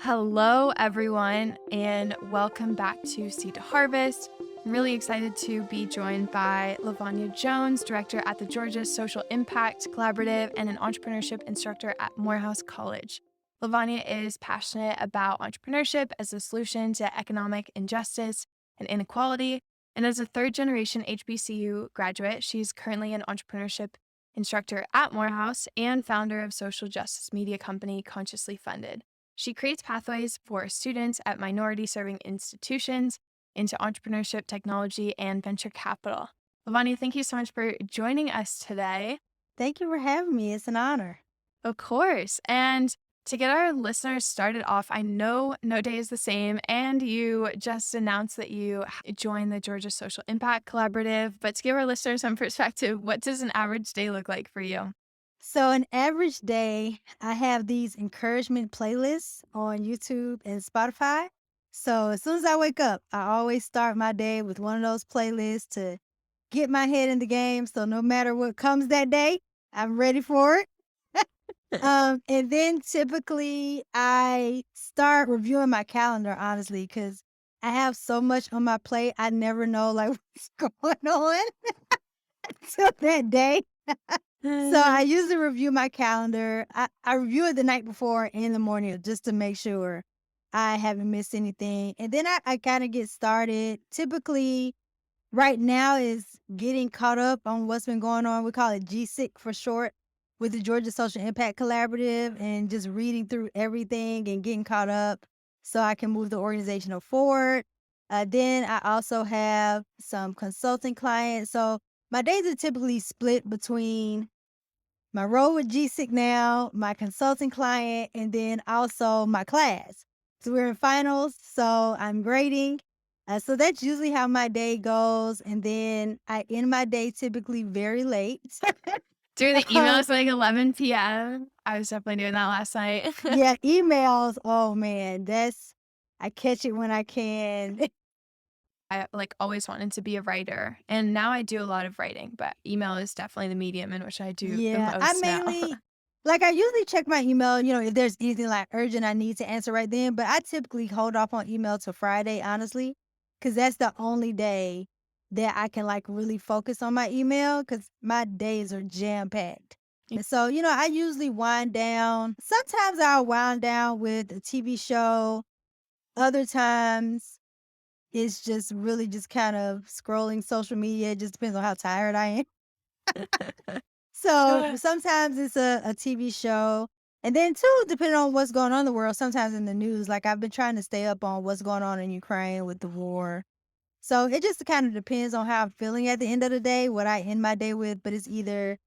Hello, everyone, and welcome back to Seed to Harvest. I'm really excited to be joined by Lavonya Jones, director at the Georgia Social Impact Collaborative and an entrepreneurship instructor at Morehouse College. Lavonya is passionate about entrepreneurship as a solution to economic injustice and inequality. And as a third-generation HBCU graduate, she's currently an entrepreneurship instructor at Morehouse and founder of social justice media company Consciously Funded. She creates pathways for students at minority-serving institutions into entrepreneurship, technology, and venture capital. Lavonya, thank you so much for joining us today. Thank you for having me. It's an honor. Of course. And to get our listeners started off, I know no day is the same, and you just announced that you joined the Georgia Social Impact Collaborative. But to give our listeners some perspective, what does an average day look like for you? So, an average day, I have these encouragement playlists on YouTube and Spotify. So, as soon as I wake up, I always start my day with one of those playlists to get my head in the game. So, no matter what comes that day, I'm ready for it. And then typically I start reviewing my calendar, honestly, because I have so much on my plate. I never know like what's going on until that day. So I usually review my calendar. I review it the night before in the morning just to make sure I haven't missed anything. And then I kind of get started. Typically, right now is getting caught up on what's been going on. We call it GSIC for short with the Georgia Social Impact Collaborative and just reading through everything and getting caught up so I can move the organization forward. Then I also have some consulting clients. So my days are typically split between my role with GSIC now, my consulting client, and then also my class. So we're in finals, so I'm grading. So that's usually how my day goes. And then I end my day typically very late. Through the Um, emails like 11 p.m. I was definitely doing that last night. yeah, emails. Oh man, I catch it when I can. I always wanted to be a writer, and now I do a lot of writing, but email is definitely the medium in which I do the Yeah, I most now. mainly I usually check my email, if there's anything like urgent I need to answer right then, but I typically hold off on email till Friday, honestly, because that's the only day that I can really focus on my email because my days are jam packed. And so, I usually wind down. Sometimes I'll wind down with a TV show. Other times it's just really just kind of scrolling social media. It just depends on how tired I am. So sometimes it's a TV show. And then too, depending on what's going on in the world, sometimes in the news, like I've been trying to stay up on what's going on in Ukraine with the war. So it just kind of depends on how I'm feeling at the end of the day, what I end my day with. But it's either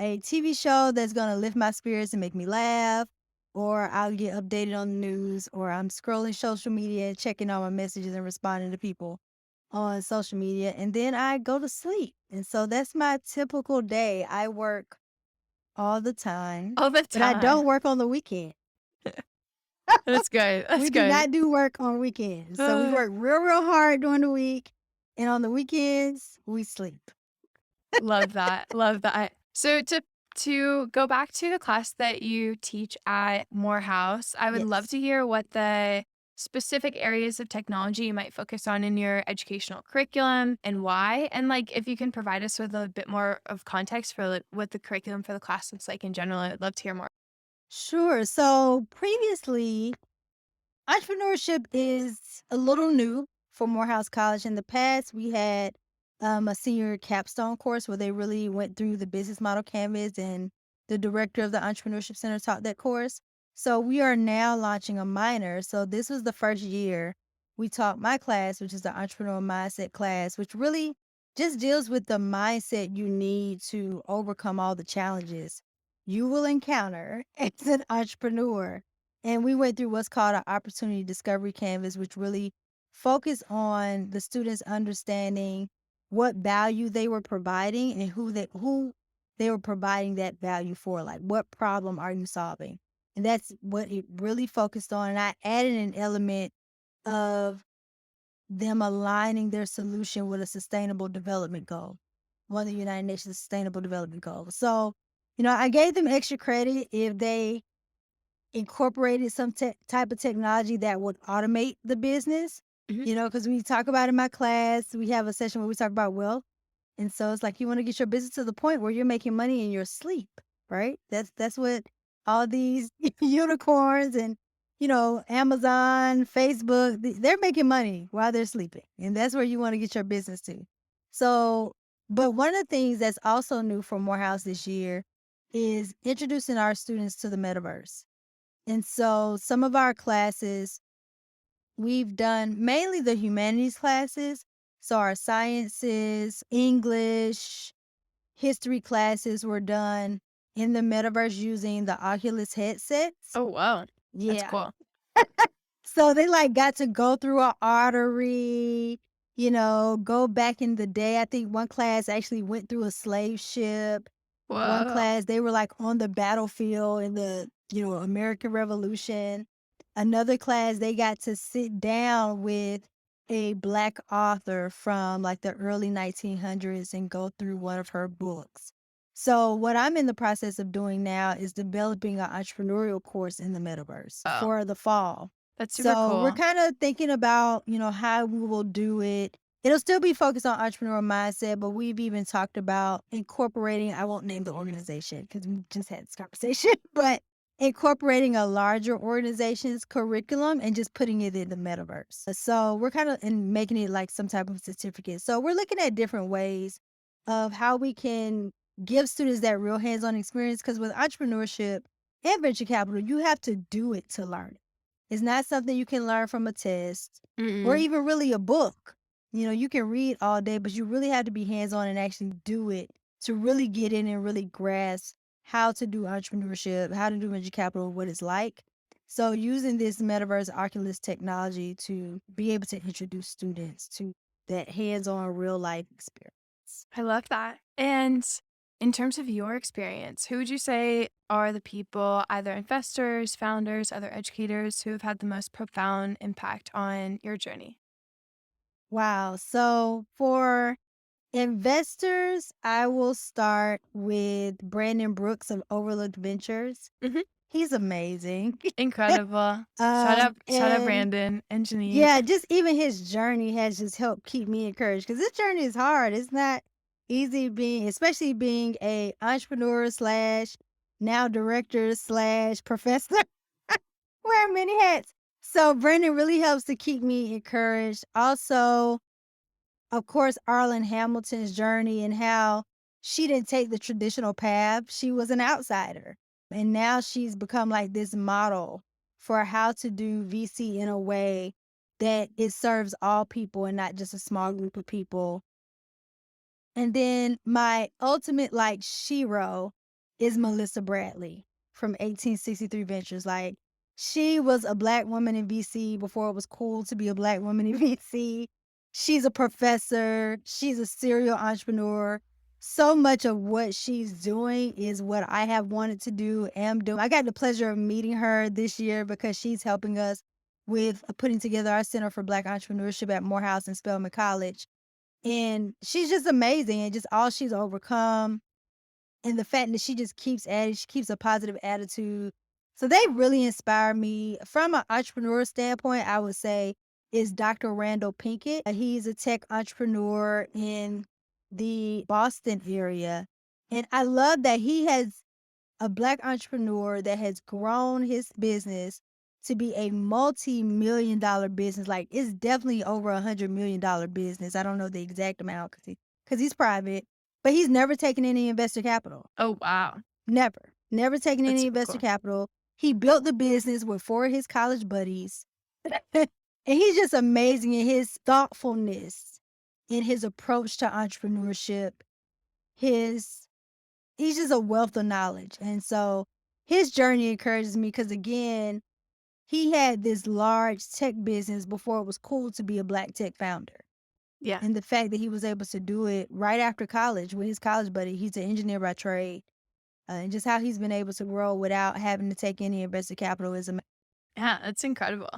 a TV show that's going to lift my spirits and make me laugh, or I'll get updated on the news, or I'm scrolling social media, checking all my messages and responding to people on social media, and then I go to sleep. And so that's my typical day. I work all the time, All the but I time. don't work on the weekend. That's good. That's We do good. not do work on weekends. So we Uh, work real, real hard during the week. And on the weekends, we sleep. Love that. Love that. So to go back to the class that you teach at Morehouse, I would love Yes. to hear what the specific areas of technology you might focus on in your educational curriculum and why. And if you can provide us with a bit more of context for what the curriculum for the class looks like in general, I'd love to hear more. Sure. So previously, entrepreneurship is a little new for Morehouse College. In the past, we had a senior capstone course where they really went through the business model canvas, and the director of the Entrepreneurship Center taught that course. So we are now launching a minor. So this was the first year we taught my class, which is the entrepreneurial mindset class, which really just deals with the mindset you need to overcome all the challenges you will encounter as an entrepreneur. And we went through what's called an opportunity discovery canvas, which really focused on the students understanding what value they were providing and who they were providing that value for. Like, what problem are you solving? And that's what it really focused on. And I added an element of them aligning their solution with a sustainable development goal, one of the United Nations Sustainable Development Goals. So, I gave them extra credit if they incorporated some type of technology that would automate the business. Mhm. Because we talk about in my class, we have a session where we talk about wealth. And so it's like you want to get your business to the point where you're making money in your sleep, right? That's what all these unicorns and Amazon, Facebook, they're making money while they're sleeping. And that's where you want to get your business to. So, but one of the things that's also new for Morehouse this year is introducing our students to the metaverse. And so some of our classes, we've done mainly the humanities classes. So our sciences, English, history classes were done in the metaverse using the Oculus headsets. Oh, wow. That's Yeah. cool. So they like got to go through an artery, go back in the day. I think one class actually went through a slave ship. One Whoa. class, they were like on the battlefield in the, American Revolution. Another class, they got to sit down with a Black author from like the early 1900s and go through one of her books. So, what I'm in the process of doing now is developing an entrepreneurial course in the metaverse Oh, for the fall. that's super So, we're cool. kind of thinking about, how we will do it. It'll still be focused on entrepreneurial mindset, but we've even talked about incorporating, I won't name the organization because we just had this conversation, but incorporating a larger organization's curriculum and just putting it in the metaverse. So we're kind of in making it like some type of certificate. So we're looking at different ways of how we can give students that real hands-on experience because with entrepreneurship and venture capital, you have to do it to learn it. It's not something you can learn from a test or Mm-mm. even really a book. You can read all day, but you really have to be hands-on and actually do it to really get in and really grasp how to do entrepreneurship, how to do venture capital, what it's like. So using this metaverse Oculus technology to be able to introduce students to that hands-on real life experience. I love that. And in terms of your experience, who would you say are the people, either investors, founders, other educators, who have had the most profound impact on your journey? Wow. So for investors, I will start with Brandon Brooks of Overlooked Ventures. Mhm. He's amazing. Incredible. Shout out And Brandon and Janine. yeah, just even his journey has just helped keep me encouraged because this journey is hard. It's not easy especially being a entrepreneur slash now director slash professor, wearing many hats. So Brandon really helps to keep me encouraged. Also, of course, Arlen Hamilton's journey and how she didn't take the traditional path. She was an outsider. And now she's become like this model for how to do VC in a way that it serves all people and not just a small group of people. And then my ultimate like shero is Melissa Bradley from 1863 Ventures. Like she was a Black woman in VC before it was cool to be a Black woman in VC. She's a professor. She's a serial entrepreneur. So much of what she's doing is what I have wanted to do, am doing. I got the pleasure of meeting her this year because she's helping us with putting together our Center for Black Entrepreneurship at Morehouse and Spelman College. And she's just amazing and just all she's overcome. And the fact that she just keeps at it, she keeps a positive attitude. So they really inspire me. From an entrepreneur standpoint, I would say is Dr. Randall Pinkett. He's a tech entrepreneur in the Boston area. And I love that he has a Black entrepreneur that has grown his business to be a multi-million-dollar business. Like it's definitely over $100 million business. I don't know the exact amount because he's private, but he's never taken any investor capital. Oh, wow. Never taken That's any super investor cool. capital. He built the business with four of his college buddies. And he's just amazing in his thoughtfulness, in his approach to entrepreneurship, his he's just a wealth of knowledge. And so his journey encourages me because again, he had this large tech business before it was cool to be a Black tech founder. Yeah. And the fact that he was able to do it right after college with his college buddy, he's an engineer by trade, and just how he's been able to grow without having to take any investor capital is amazing. Yeah, that's incredible.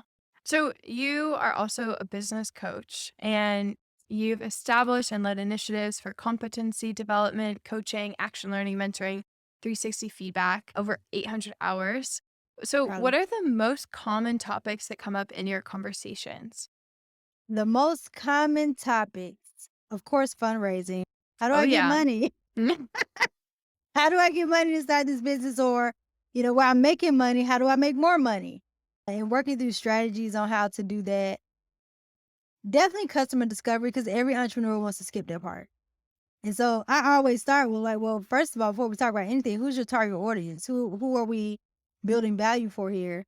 So you are also a business coach and you've established and led initiatives for competency development, coaching, action learning, mentoring, 360 feedback, over 800 hours. So, Probably what are the most common topics that come up in your conversations? the most common topics, of course, fundraising. How do Oh, I get yeah. money? How do I get money to start this business? Or, while I'm making money, how do I make more money? And working through strategies on how to do that. Definitely customer discovery because every entrepreneur wants to skip that part. And so I always start with like, well, first of all, before we talk about anything, who's your target audience? Who are we building value for here?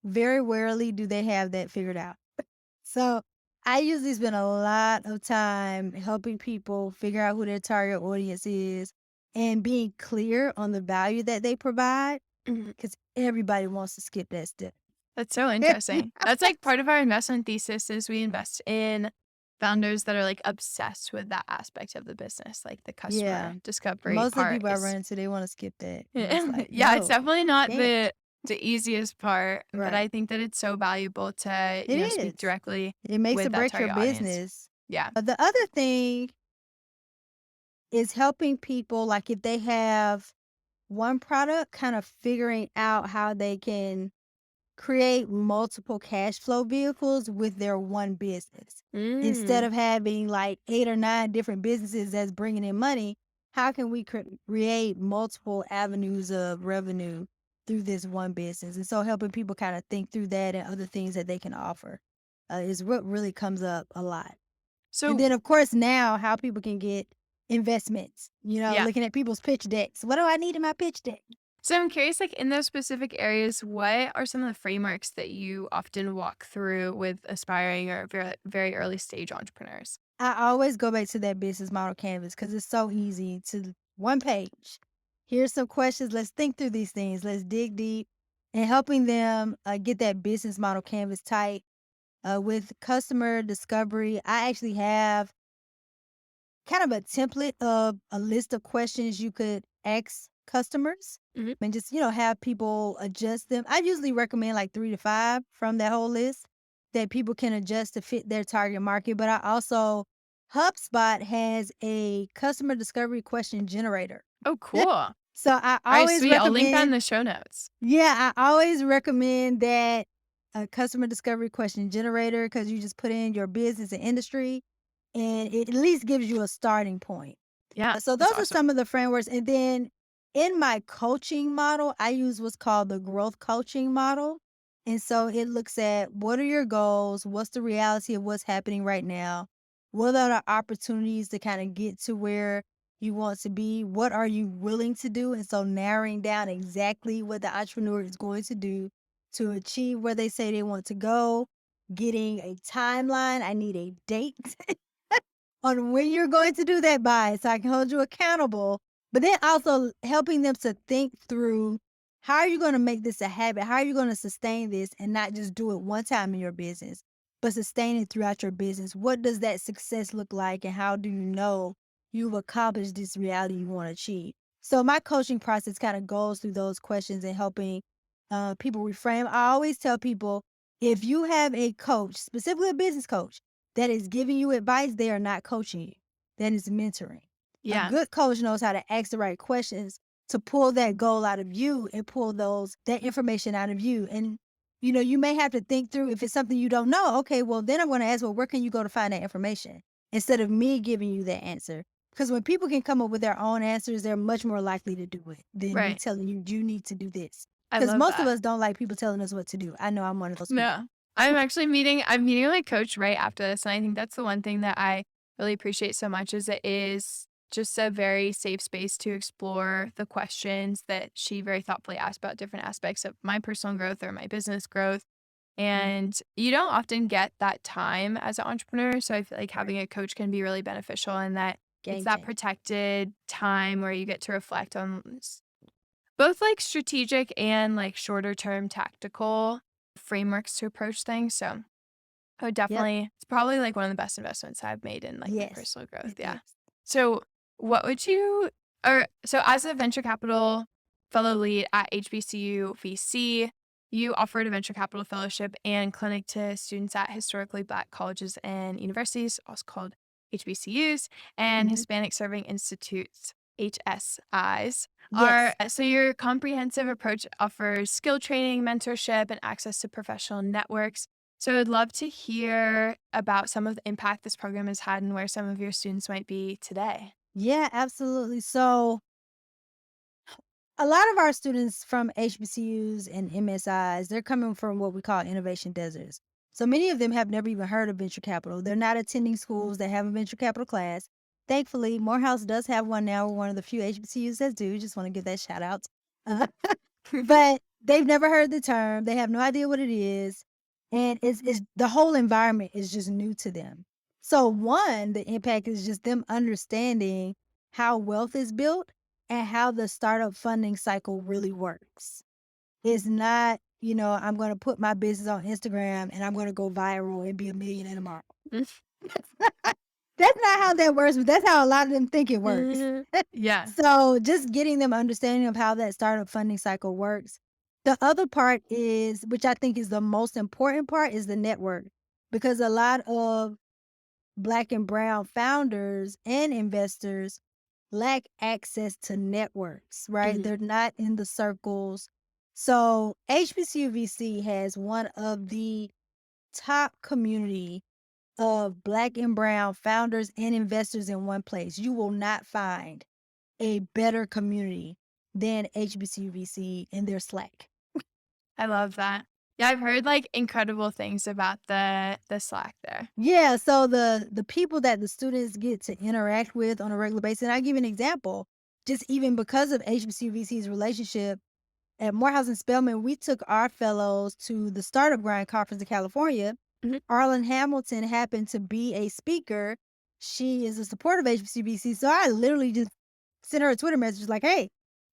Very rarely do they have that figured out. So I usually spend a lot of time helping people figure out who their target audience is and being clear on the value that they provide Mhm. because everybody wants to skip that step. That's so interesting. That's like part of our investment thesis is we invest in founders that are like obsessed with that aspect of the business, like the Yeah. customer discovery Most of the part people I is run into, they want to skip that. And it's like, yeah, it's no, definitely not can't. the easiest part, but Right. I think that it's so valuable to, It speak is. directly It makes or with that breaks your target audience. business. Yeah. The other thing is helping people, like if they have one product, kind of figuring out how they can create multiple cash flow vehicles with their one business. Instead Mm. of having like 8 or 9 different businesses that's bringing in money, how can we create multiple avenues of revenue through this one business? And so helping people kind of think through that and other things that they can offer is what really comes up a lot. And So, then, of course, now how people can get investments, yeah. looking at people's pitch decks. What do I need in my pitch deck? So I'm curious, like in those specific areas, what are some of the frameworks that you often walk through with aspiring or very, very early stage entrepreneurs? I always go back to that business model canvas because it's so easy to one page. Here's some questions. Let's think through these things. Let's dig deep and helping them get that business model canvas tight with customer discovery. I actually have kind of a template of a list of questions you could ask customers Mhm. and just, have people adjust them. I usually recommend like 3 to 5 from that whole list that people can adjust to fit their target market. But I also, HubSpot has a customer discovery question generator. Oh, cool. All So I right, always sweet. I'll link that in recommend, the show notes. yeah, I always recommend that a customer discovery question generator because you just put in your business and industry and it at least gives you a starting point. Yeah, So that's those are awesome. some of the frameworks. And then in my coaching model, I use what's called the growth coaching model. And so it looks at what are your goals? What's the reality of what's happening right now? What are the opportunities to kind of get to where you want to be? What are you willing to do? And so narrowing down exactly what the entrepreneur is going to do to achieve where they say they want to go, getting a timeline. I need a date on when you're going to do that by so I can hold you accountable. But then also helping them to think through how are you going to make this a habit? How are you going to sustain this and not just do it one time in your business, but sustain it throughout your business? What does that success look like? And how do you know you've accomplished this reality you want to achieve? So my coaching process kind of goes through those questions and helping people reframe. I always tell people if you have a coach, specifically a business coach, that is giving you advice, they are not coaching you. That is mentoring. A Yeah. good coach knows how to ask the right questions to pull that goal out of you and pull that information out of you. And you may have to think through if it's something you don't know. Okay, well then I'm going to ask, well, where can you go to find that information instead of me giving you that answer? Because when people can come up with their own answers, they're much more likely to do it than me Right. telling you you need to do this. I Because love most of that. us don't like people telling us what to do. I know I'm one of those people. No. I'm meeting my coach right after this. And I think that's the one thing that I really appreciate so much is it is just a very safe space to explore the questions that she very thoughtfully asked about different aspects of my personal growth or my business growth. Mhm. And you don't often get that time as an entrepreneur. So I feel like Right. having a coach can be really beneficial in that it's Game that changer. protected time where you get to reflect on both like strategic and like shorter term tactical frameworks to approach things. So I would Yep. definitely, it's probably like one of the best investments I've made in like my Yes, personal growth. it Yeah. is. So what would you, or so as a venture capital fellow lead at HBCU VC, you offered a venture capital fellowship and clinic to students at historically Black colleges and universities, also called HBCUs, and Mhm. Hispanic serving institutes. HSIs are Yes. so your comprehensive approach offers skill training, mentorship, and access to professional networks. So I'd love to hear about some of the impact this program has had and where some of your students might be today. Yeah, absolutely. So a lot of our students from HBCUs and MSIs, they're coming from what we call innovation deserts. So many of them have never even heard of venture capital. They're not attending schools that have a venture capital class. Thankfully, Morehouse does have one now. We're one of the few HBCUs that do. Just want to give that shout out. Uh, but they've never heard the term. They have no idea what it is. And it's the whole environment is just new to them. So one, the impact is just them understanding how wealth is built and how the startup funding cycle really works. It's not, I'm going to put my business on Instagram and I'm going to go viral and be a millionaire tomorrow. That's not how that works, but that's how a lot of them think it works. Yeah. So just getting them understanding of how that startup funding cycle works. The other part is, which I think is the most important part, is the network. Because a lot of Black and brown founders and investors lack access to networks, right? Mhm. They're not in the circles. So HBCU VC has one of the top community of Black and brown founders and investors in one place. You will not find a better community than HBCU VC in their Slack. I love that. Yeah, I've heard like incredible things about the Slack there. Yeah, so the people that the students get to interact with on a regular basis, and I'll give you an example. Just even because of HBCU VC's relationship at Morehouse and Spelman, we took our fellows to the Startup Grind Conference in California. Mhm. Arlen Hamilton happened to be a speaker. She is a supporter of HBCU VC, so I literally just sent her a Twitter message like, "Hey,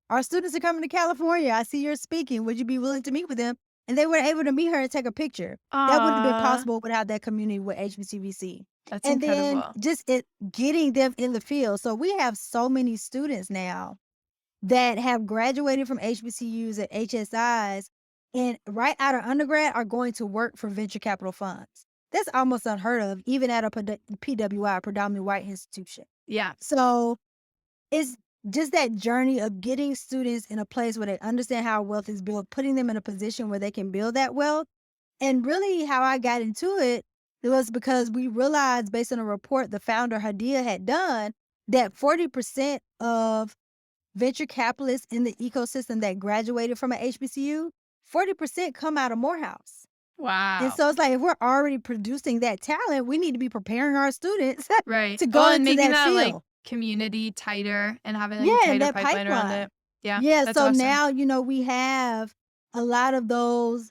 our students are coming to California. I see you're speaking. Would you be willing to meet with them?" And they were able to meet her and take a picture. That wouldn't have been Aw, possible without that community with HBCVC. that's And then incredible. just getting them in the field. So we have so many students now that have graduated from HBCUs and HSIs and right out of undergrad are going to work for venture capital funds. That's almost unheard of, even at a PWI, predominantly white institution. Yeah. So it's just that journey of getting students in a place where they understand how wealth is built, putting them in a position where they can build that wealth. And really, how I got into it was because we realized, based on a report the founder Hadia had done, that 40% of venture capitalists in the ecosystem that graduated from an HBCU, 40% come out of Morehouse. And Wow. so it's like, if we're already producing that talent, we need to be preparing our students Right. to Well, go and into making that that like field. community tighter and having like a Yeah, and tighter that pipeline around pipeline. it. Yeah, Yeah, that's so awesome. now, we have a lot of those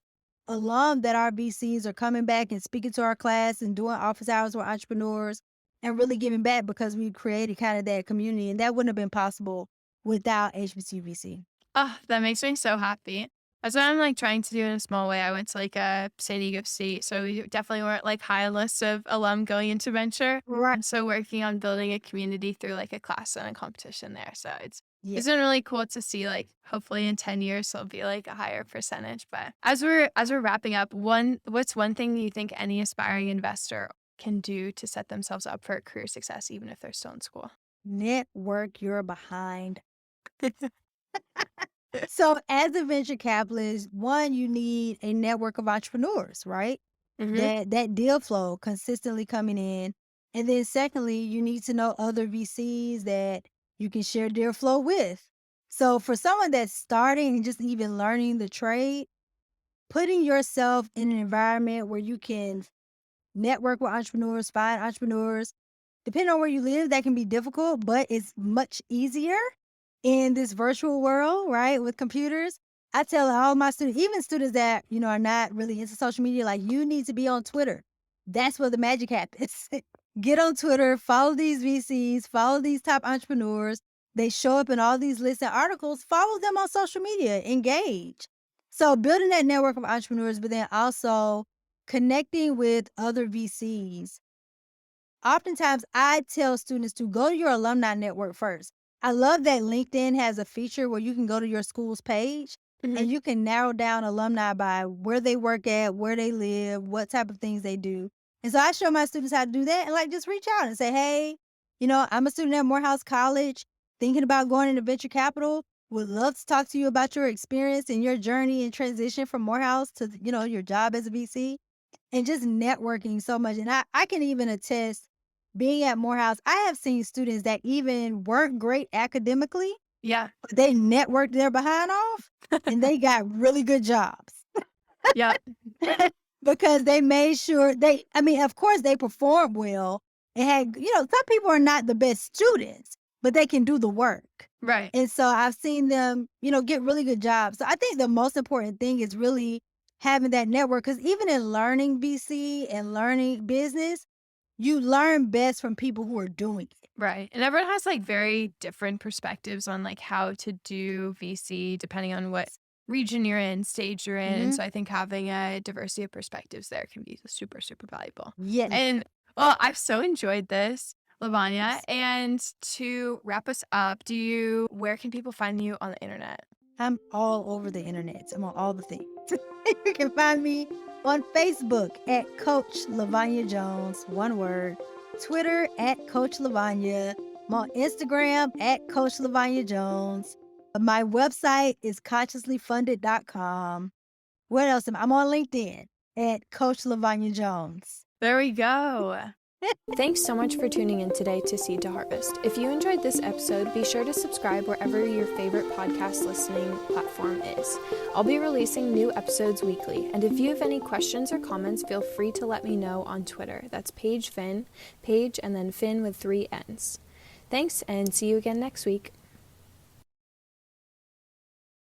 alum that our VCs are coming back and speaking to our class and doing office hours with entrepreneurs and really giving back because we created kind of that community. And that wouldn't have been possible without HBCU VC. Oh, that makes me so happy. That's what I'm like trying to do in a small way. I went to like a San Diego State, so we definitely weren't like high on lists of alum going into venture. Right. And so working on building a community through like a class and a competition there. So Yeah. it's been really cool to see like hopefully in 10 years it'll be like a higher percentage. But as we're wrapping up, what's one thing you think any aspiring investor can do to set themselves up for career success even if they're still in school? Network your behind. So as a venture capitalist, one, you need a network of entrepreneurs, right? Mm-hmm. That deal flow consistently coming in. And then secondly, you need to know other VCs that you can share deal flow with. So for someone that's starting and just even learning the trade, putting yourself in an environment where you can network with entrepreneurs, find entrepreneurs. Depending on where you live, that can be difficult, but it's much easier in this virtual world, right? With computers. I tell all my students, even students that, are not really into social media, like you need to be on Twitter. That's where the magic happens. Get on Twitter, follow these VCs, follow these top entrepreneurs. They show up in all these lists and articles. Follow them on social media, engage. So building that network of entrepreneurs, but then also connecting with other VCs. Oftentimes, I tell students to go to your alumni network first. I love that LinkedIn has a feature where you can go to your school's page Mm-hmm. and you can narrow down alumni by where they work at, where they live, what type of things they do. And so I show my students how to do that and like just reach out and say, hey, I'm a student at Morehouse College. thinking about going into venture capital, would love to talk to you about your experience and your journey and transition from Morehouse to, your job as a VC and just networking so much. And I can even attest being at Morehouse, I have seen students that even weren't great academically, Yeah. but they networked their behind off and they got really good jobs. Yeah. Because they made sure of course they performed well and had, some people are not the best students, but they can do the work. Right. And so I've seen them, get really good jobs. So I think the most important thing is really having that network, because even in learning VC and learning business, you learn best from people who are doing it. Right. And everyone has like very different perspectives on like how to do VC depending on what region you're in, stage you're in. And so I think having a diversity of perspectives there can be super, super valuable. Yes. And well, I've so enjoyed this, Lavonya. And to wrap us up, where can people find you on the internet? I'm all over the internet. I'm on all the things. You can find me on Facebook at Coach Lavonya Jones, one word. Twitter at Coach Lavonya. I'm on Instagram at Coach Lavonya Jones. My website is consciouslyfunded.com. What else? I'm on LinkedIn at Coach Lavonya Jones. There we go. Thanks so much for tuning in today to Seed to Harvest. If you enjoyed this episode, be sure to subscribe wherever your favorite podcast listening platform is. I'll be releasing new episodes weekly, and if you have any questions or comments, feel free to let me know on Twitter. That's Paige Finn, Paige and then Finn with 3 N's. Thanks, and see you again next week.